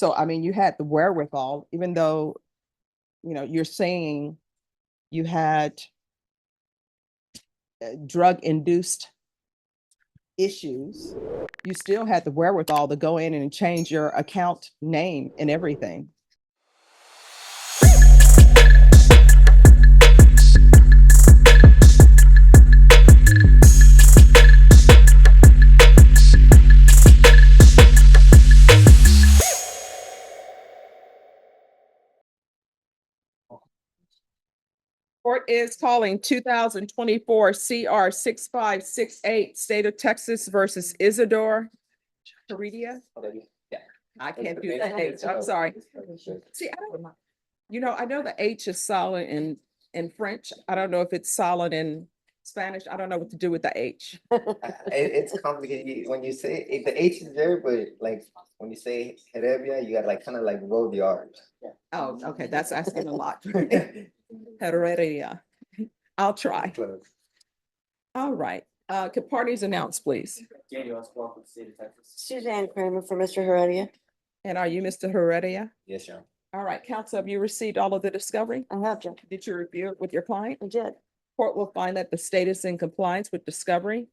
So, I mean, you had the wherewithal, even though, you know, you're saying you had drug-induced issues, you still had the wherewithal to go in and change your account name and everything. Court is calling 2024 CR 6568, State of Texas versus Isidore Caridia. Yeah, I can't do that H. I'm sorry. See, I don't, you know, I know the H is solid in French. I don't know if it's solid in Spanish. I don't know what to do with the H. It's complicated when you say the H is there, but like when you say Heredia, you gotta like kind of like roll the R's. Oh, okay, that's asking a lot. Heredia. I'll try. All right. Could parties announce, please? Suzanne Kramer for Mr. Heredia. And are you Mr. Heredia? Yes, sir. All right, counsel, have you received all of the discovery? I have, Judge. Did you review it with your client? I did. Court will find that the state is in compliance with discovery.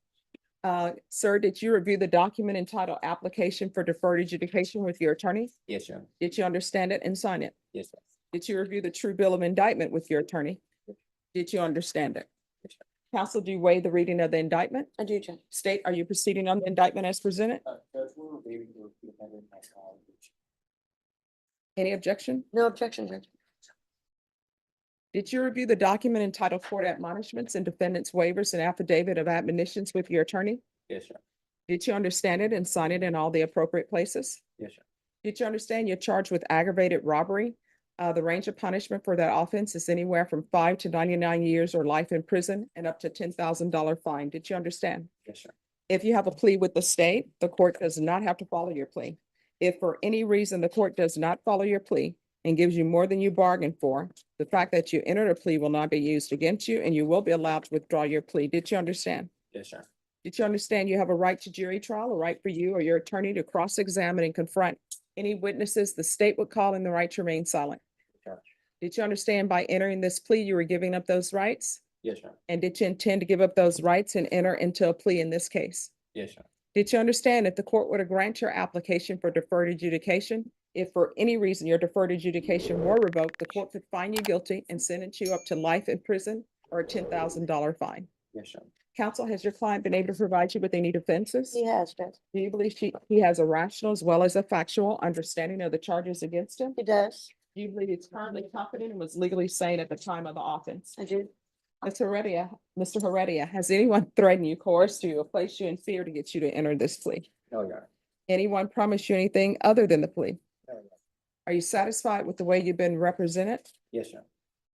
Sir, did you review the document entitled Application for Deferred Adjudication with your attorney? Yes, sir. Did you understand it and sign it? Yes, sir. Did you review the true bill of indictment with your attorney? Did you understand it? Counsel, do you waive the reading of the indictment? I do, Judge. State, are you proceeding on the indictment as presented? Any objection? No objection, Judge. Did you review the document entitled Court Admonishments and Defendant's Waivers and Affidavit of Admonitions with your attorney? Yes, sir. Did you understand it and sign it in all the appropriate places? Yes, sir. Did you understand you're charged with aggravated robbery? The range of punishment for that offense is anywhere from 5 to 99 years or life in prison and up to $10,000 fine. Did you understand? Yes, sir. If you have a plea with the state, the court does not have to follow your plea. If for any reason the court does not follow your plea and gives you more than you bargained for, the fact that you entered a plea will not be used against you and you will be allowed to withdraw your plea. Did you understand? Yes, sir. Did you understand you have a right to jury trial, a right for you or your attorney to cross-examine and confront any witnesses the state would call and the right to remain silent? Yes. Did you understand by entering this plea, you were giving up those rights? Yes, sir. And did you intend to give up those rights and enter into a plea in this case? Yes, sir. Did you understand if the court were to grant your application for deferred adjudication, if for any reason your deferred adjudication were revoked, the court could find you guilty and sentence you up to life in prison or a $10,000 fine? Yes, sir. Counsel, has your client been able to provide you with any defenses? He has, Judge. Do you believe he has a rational as well as a factual understanding of the charges against him? He does. Do you believe he's currently competent and was legally sane at the time of the offense? I do. Mr. Heredia, has anyone threatened you, coerced you, or placed you in fear to get you to enter this plea? No, Your Honor. Anyone promised you anything other than the plea? No, Your Honor. Are you satisfied with the way you've been represented? Yes, sir.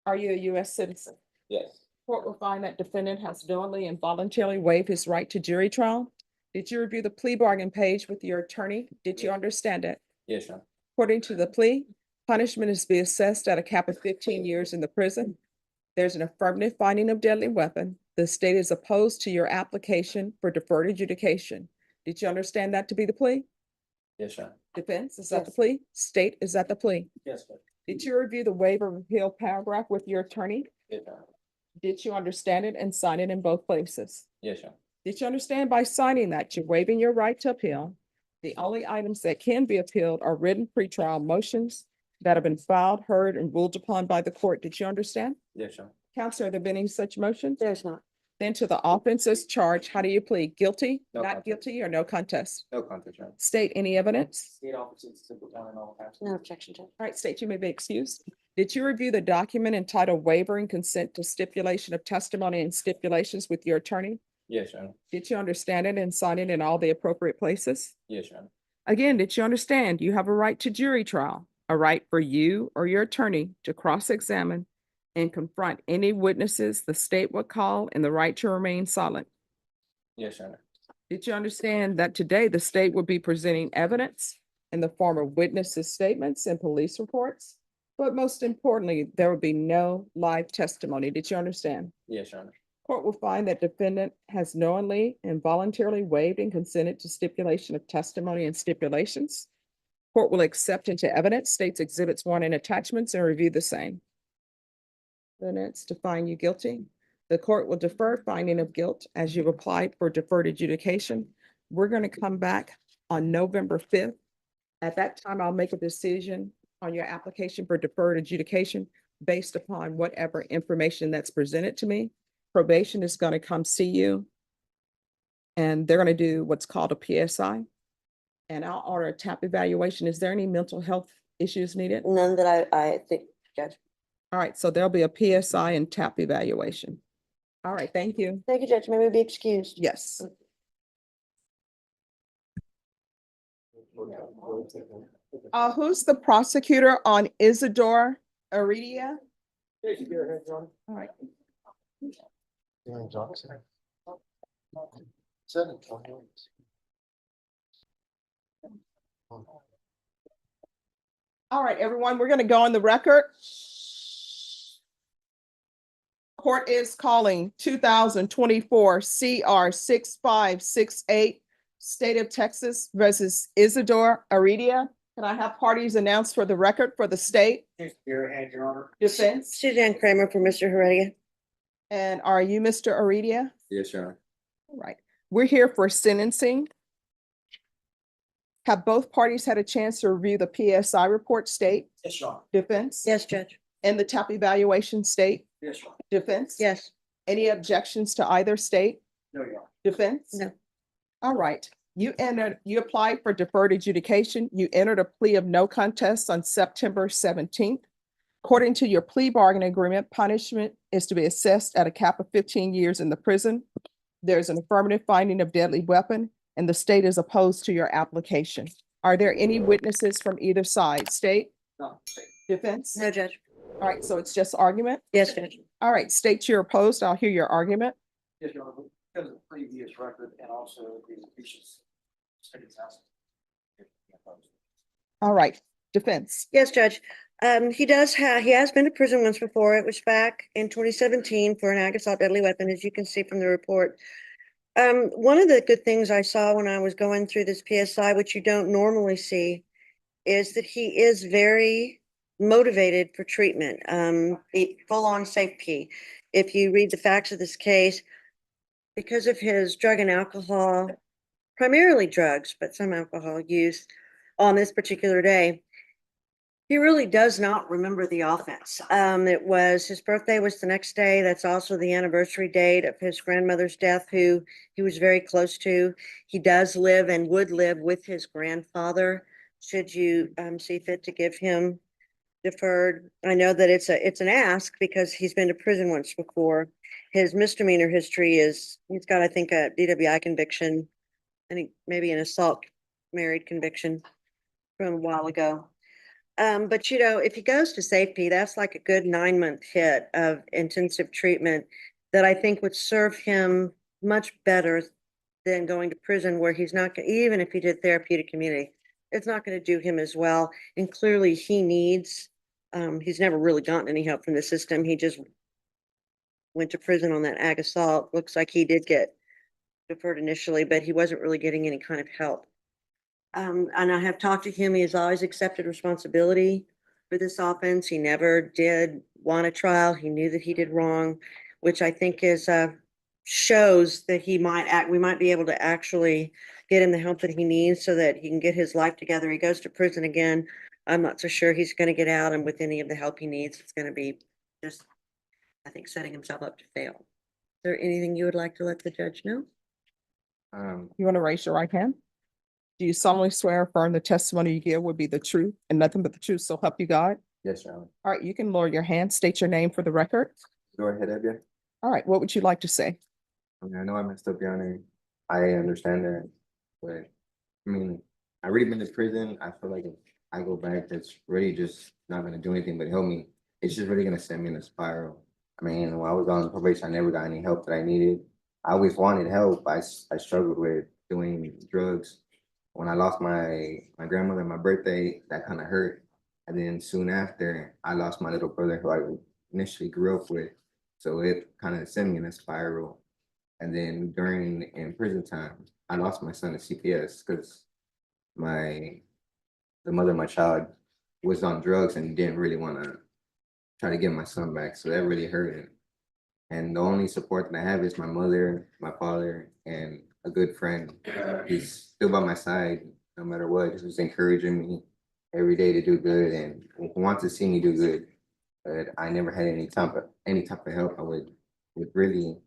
Are you a U.S. citizen? Yes. Court will find that defendant has knowingly and voluntarily waived his right to jury trial. Did you review the plea bargain page with your attorney? Did you understand it? Yes, sir. According to the plea, punishment is to be assessed at a cap of 15 years in the prison. There's an affirmative finding of deadly weapon. The state is opposed to your application for deferred adjudication. Did you understand that to be the plea? Yes, sir. Defense, is that the Yes. plea? State, is that the plea? Yes, sir. Did you review the waiver of appeal paragraph with your attorney? Yes, sir. Did you understand it and sign it in both places? Yes, sir. Did you understand by signing that you're waiving your right to appeal? The only items that can be appealed are written pretrial motions that have been filed, heard, and ruled upon by the court. Did you understand? Yes, sir. Counselor, have there been any such motions? There's not. Then to the offenses charged, how do you plead? Guilty, No not contest. guilty, or no contest? No contest, Your Honor. State any evidence? State officers simple down in all caps. No objection, Judge. All right, state, you may be excused. Did you review the document entitled Waiver and Consent to Stipulation of Testimony and Stipulations with your attorney? Yes, Your Honor. Did you understand it and sign it in all the appropriate places? Yes, Your Honor. Again, did you understand you have a right to jury trial, a right for you or your attorney to cross-examine and confront any witnesses the state would call, and the right to remain silent? Yes, Your Honor. Did you understand that today the state would be presenting evidence in the form of witnesses' statements and police reports? But most importantly, there would be no live testimony. Did you understand? Yes, Your Honor. Court will find that defendant has knowingly and voluntarily waived and consented to stipulation of testimony and stipulations. Court will accept into evidence states exhibits 1 and attachments and review the same. Evidence to find you guilty. The court will defer finding of guilt as you've applied for deferred adjudication. We're going to come back on November 5th. At that time, I'll make a decision on your application for deferred adjudication based upon whatever information that's presented to me. Probation is going to come see you, and they're going to do what's called a PSI. And I'll order a TAP evaluation. Is there any mental health issues needed? None that I think, Judge. All right, so there'll be a PSI and TAP evaluation. All right, thank you. Thank you, Judge. May we be excused? Yes. Who's the prosecutor on Isidore Caridia? All right. All right, everyone, we're going to go on the record. Court is calling 2024 CR 6568, State of Texas versus Isidore Caridia. Can I have parties announced for the record for the state? Your Honor. Defense. Suzanne Kramer for Mr. Heredia. And are you Mr. Caridia? Yes, Your Honor. All right, we're here for sentencing. Have both parties had a chance to review the PSI report, state? Yes, Your Honor. Defense? Yes, Judge. And the TAP evaluation, state? Yes, Your Honor. Defense? Yes. Any objections to either state? No, Your Honor. Defense? No. All right, you applied for deferred adjudication. You entered a plea of no contest on September 17th. According to your plea bargaining agreement, punishment is to be assessed at a cap of 15 years in the prison. There's an affirmative finding of deadly weapon, and the state is opposed to your application. Are there any witnesses from either side? State? No. Defense? No, Judge. All right, so it's just argument? Yes, Judge. All right, state you're opposed. I'll hear your argument. Yes, Your Honor. Because of the previous record and also the issues. State's house. All right, defense. Yes, Judge. He has been to prison once before. It was back in 2017 for an aggravated deadly weapon, as you can see from the report. One of the good things I saw when I was going through this PSI, which you don't normally see, is that he is very motivated for treatment, full-on safety. If you read the facts of this case, because of his drug and alcohol, primarily drugs, but some alcohol use on this particular day, he really does not remember the offense. His birthday was the next day. That's also the anniversary date of his grandmother's death, who he was very close to. He does live and would live with his grandfather, should you see fit to give him deferred. I know that it's an ask because he's been to prison once before. His misdemeanor history is, he's got, I think, a DWI conviction, and maybe an assault married conviction from a while ago. But you know, if he goes to safety, that's like a good 9-month hit of intensive treatment that I think would serve him much better than going to prison, where he's not, even if he did therapeutic community, it's not going to do him as well. And clearly he needs, he's never really gotten any help from the system. He just went to prison on that ag assault. Looks like he did get deferred initially, but he wasn't really getting any kind of help. And I have talked to him. He has always accepted responsibility for this offense. He never did want a trial. He knew that he did wrong, which I think is shows that we might be able to actually get him the help that he needs so that he can get his life together. He goes to prison again. I'm not so sure he's going to get out, and with any of the help he needs, it's going to be just, I think, setting himself up to fail. Is there anything you would like to let the judge know? You want to raise your right hand? Do you solemnly swear or affirm the testimony you give would be the truth and nothing but the truth, so help you God? Yes, Your Honor. All right, you can lower your hand, state your name for the record. Isidore Caridia. All right, what would you like to say? I mean, I know I messed up, Your Honor. I understand that, but I mean, I already been to prison. I feel like if I go back, that's really just not gonna do anything but help me. It's just really gonna send me in a spiral. I mean, when I was on probation, I never got any help that I needed. I always wanted help. I struggled with doing drugs. When I lost my grandmother on my birthday, that kind of hurt. And then soon after, I lost my little brother who I initially grew up with. So it kind of sent me in a spiral. And then in prison time, I lost my son to CPS because my the mother of my child was on drugs and didn't really want to try to get my son back. So that really hurt him. And the only support that I have is my mother, my father, and a good friend. He's still by my side no matter what. He's just encouraging me every day to do good and wants to see me do good. But I never had any type of help. I would really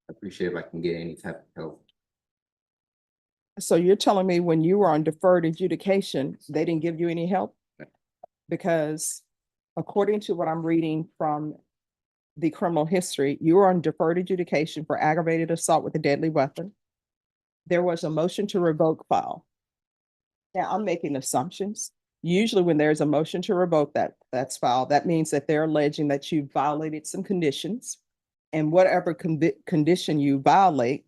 appreciate if I can get any type of help. So you're telling me when you were on deferred adjudication, they didn't give you any help? Because according to what I'm reading from the criminal history, you were on deferred adjudication for aggravated assault with a deadly weapon. There was a motion to revoke file. Now, I'm making assumptions. Usually when there's a motion to revoke that's filed, that means that they're alleging that you violated some conditions. And whatever condition you violate,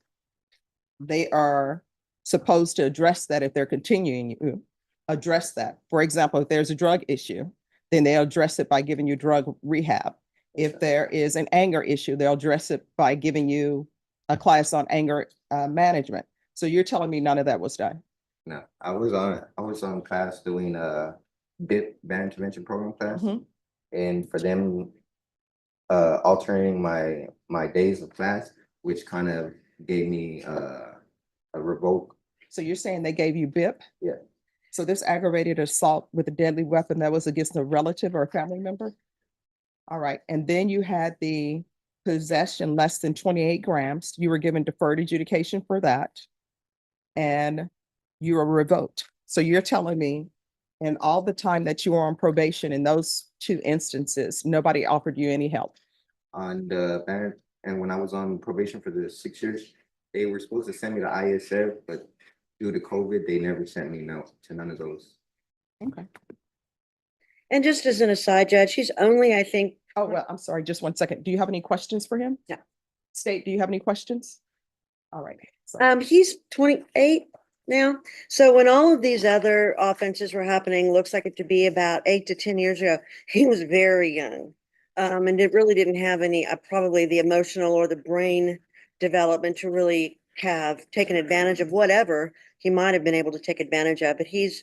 they are supposed to address that if they're continuing you, address that. For example, if there's a drug issue, then they'll address it by giving you drug rehab. If there is an anger issue, they'll address it by giving you a class on anger management. So you're telling me none of that was done? No, I was on class doing BIP bad intervention program class, Mhm. and for them alternating my days of class, which kind of gave me a revoke. So you're saying they gave you BIP? Yeah. So this aggravated assault with a deadly weapon, that was against a relative or a family member? All right, and then you had the possession less than 28 grams. You were given deferred adjudication for that. And you were revoked. So you're telling me in all the time that you were on probation in those two instances, nobody offered you any help? On the bad, and when I was on probation for the 6 years, they were supposed to send me to ISF, but due to COVID, they never sent me to none of those. Okay. And just as an aside, Judge, he's only, I think, Oh, well, I'm sorry, just 1 second. Do you have any questions for him? No. State, do you have any questions? All right. So, he's 28 now. So when all of these other offenses were happening, looks like it to be about 8 to 10 years ago, he was very young. And it really didn't have any, probably the emotional or the brain development to really have taken advantage of whatever he might have been able to take advantage of. But he's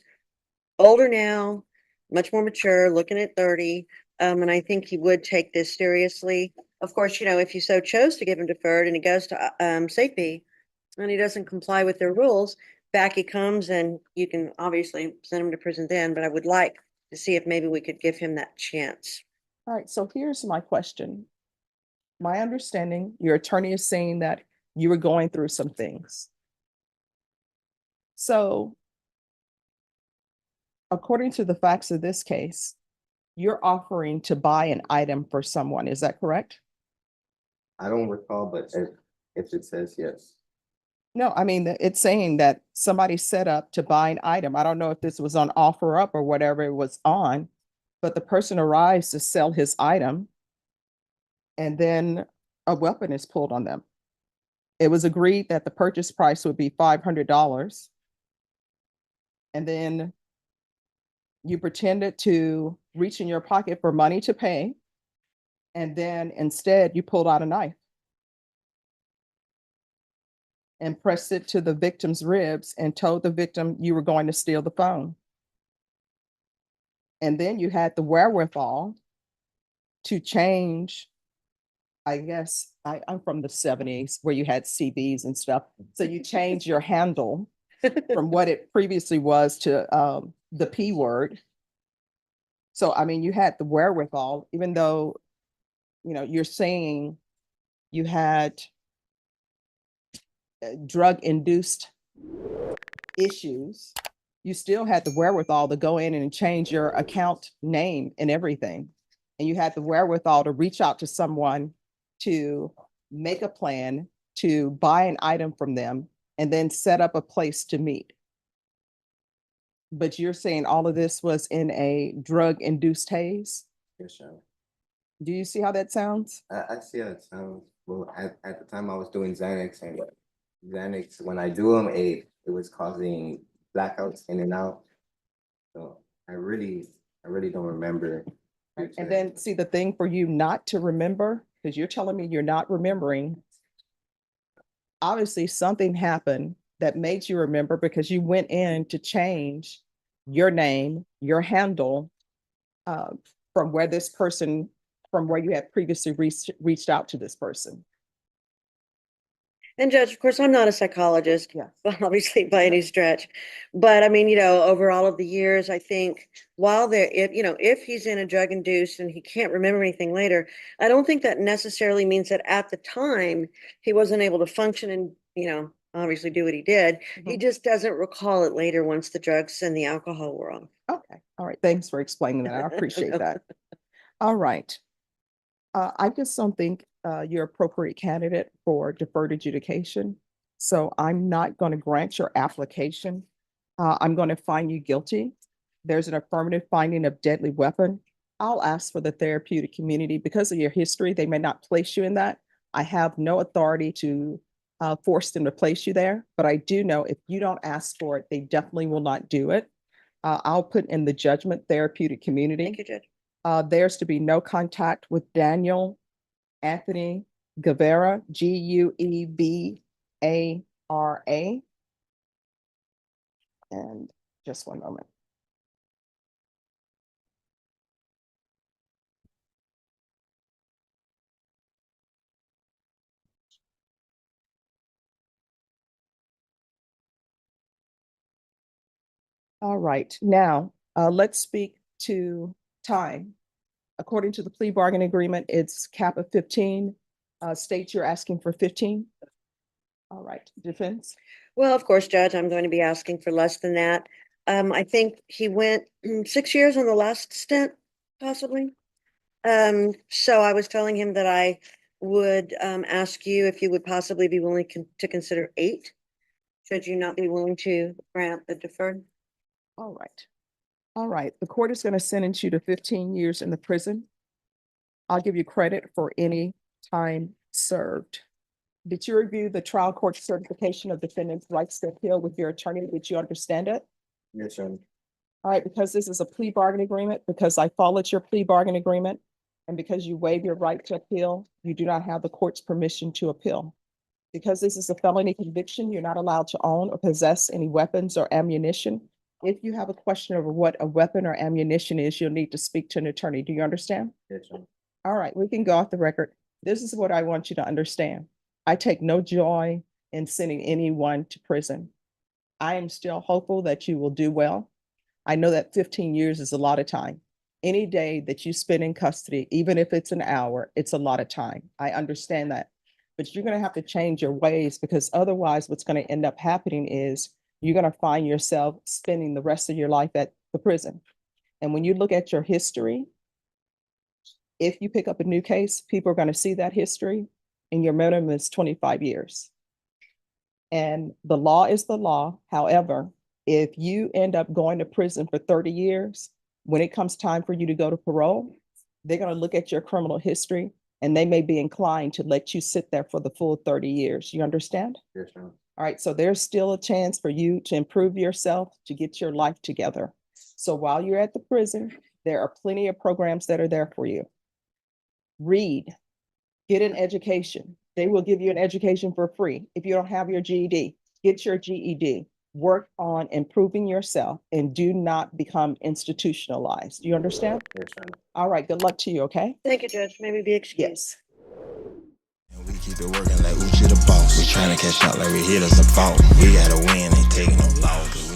older now, much more mature, looking at 30. And I think he would take this seriously. Of course, if you so chose to give him deferred and he goes to safety and he doesn't comply with their rules, back he comes and you can obviously send him to prison then, but I would like to see if maybe we could give him that chance. all right, so here's my question. My understanding, your attorney is saying that you were going through some things. So according to the facts of this case, you're offering to buy an item for someone, is that correct? I don't recall, but if it says yes. No, I mean, it's saying that somebody set up to buy an item. I don't know if this was on OfferUp or whatever it was on, but the person arrives to sell his item and then a weapon is pulled on them. It was agreed that the purchase price would be $500. And then you pretended to reach in your pocket for money to pay. And then instead you pulled out a knife and pressed it to the victim's ribs and told the victim you were going to steal the phone. And then you had the wherewithal to change, I guess, I'm from the 70s where you had CBs and stuff. So you change your handle from what it previously was to the P word. So, I mean, you had the wherewithal, even though, you're saying you had drug-induced issues, you still had the wherewithal to go in and change your account name and everything. And you had the wherewithal to reach out to someone to make a plan to buy an item from them and then set up a place to meet. But you're saying all of this was in a drug-induced haze? Yes, sir. Do you see how that sounds? I see how it sounds. Well, at the time I was doing Xanax, and Xanax, when I do them, it was causing blackouts in and out. So I really don't remember. And then see the thing for you not to remember, because you're telling me you're not remembering. Obviously something happened that made you remember because you went in to change your name, your handle from where this person, from where you had previously reached out to this person. And Judge, of course, I'm not a psychologist, Yeah. obviously by any stretch. But I mean, you know, over all of the years, I think while there, if he's in a drug induced and he can't remember anything later, I don't think that necessarily means that at the time he wasn't able to function and, obviously do what he did. He Mhm. just doesn't recall it later once the drugs and the alcohol were on. Okay, all right, thanks for explaining that. I appreciate that. All right. I just don't think you're appropriate candidate for deferred adjudication. So I'm not going to grant your application. I'm going to find you guilty. There's an affirmative finding of deadly weapon. I'll ask for the therapeutic community because of your history. They may not place you in that. I have no authority to force them to place you there, but I do know if you don't ask for it, they definitely will not do it. I'll put in the judgment therapeutic community. Thank you, Judge. There's to be no contact with Daniel Anthony Guevara, Guevara. And just one moment. All right, now let's speak to time. According to the plea bargain agreement, it's cap of 15. States you're asking for 15. All right, defense. Well, of course, Judge, I'm going to be asking for less than that. I think he went 6 years on the last stint, possibly. So I was telling him that I would ask you if you would possibly be willing to consider 8. Should you not be willing to grant the deferred? All right. All right, the court is going to sentence you to 15 years in the prison. I'll give you credit for any time served. Did you review the trial court certification of defendant's rights to appeal with your attorney? Did you understand it? Yes, sir. All right, because this is a plea bargain agreement, because I followed your plea bargain agreement, and because you waive your right to appeal, you do not have the court's permission to appeal. Because this is a felony conviction, you're not allowed to own or possess any weapons or ammunition. If you have a question over what a weapon or ammunition is, you'll need to speak to an attorney. Do you understand? Yes, sir. All right, we can go off the record. This is what I want you to understand. I take no joy in sending anyone to prison. I am still hopeful that you will do well. I know that 15 years is a lot of time. Any day that you spend in custody, even if it's an hour, it's a lot of time. I understand that. But you're going to have to change your ways, because otherwise what's going to end up happening is you're going to find yourself spending the rest of your life at the prison. And when you look at your history, if you pick up a new case, people are going to see that history, and your minimum is 25 years. And the law is the law. However, if you end up going to prison for 30 years, when it comes time for you to go to parole, they're going to look at your criminal history and they may be inclined to let you sit there for the full 30 years. You understand? Yes, sir. All right, so there's still a chance for you to improve yourself, to get your life together. So while you're at the prison, there are plenty of programs that are there for you. Read, get an education. They will give you an education for free. If you don't have your GED, get your GED. Work on improving yourself and do not become institutionalized. Do you understand? Yes, sir. All right, good luck to you, okay? Thank you, Judge. Maybe be excused. Yes. And we keep it working like Oouchie the boss. We tryna catch out like we hit us a fault. We gotta win, ain't taking no loss.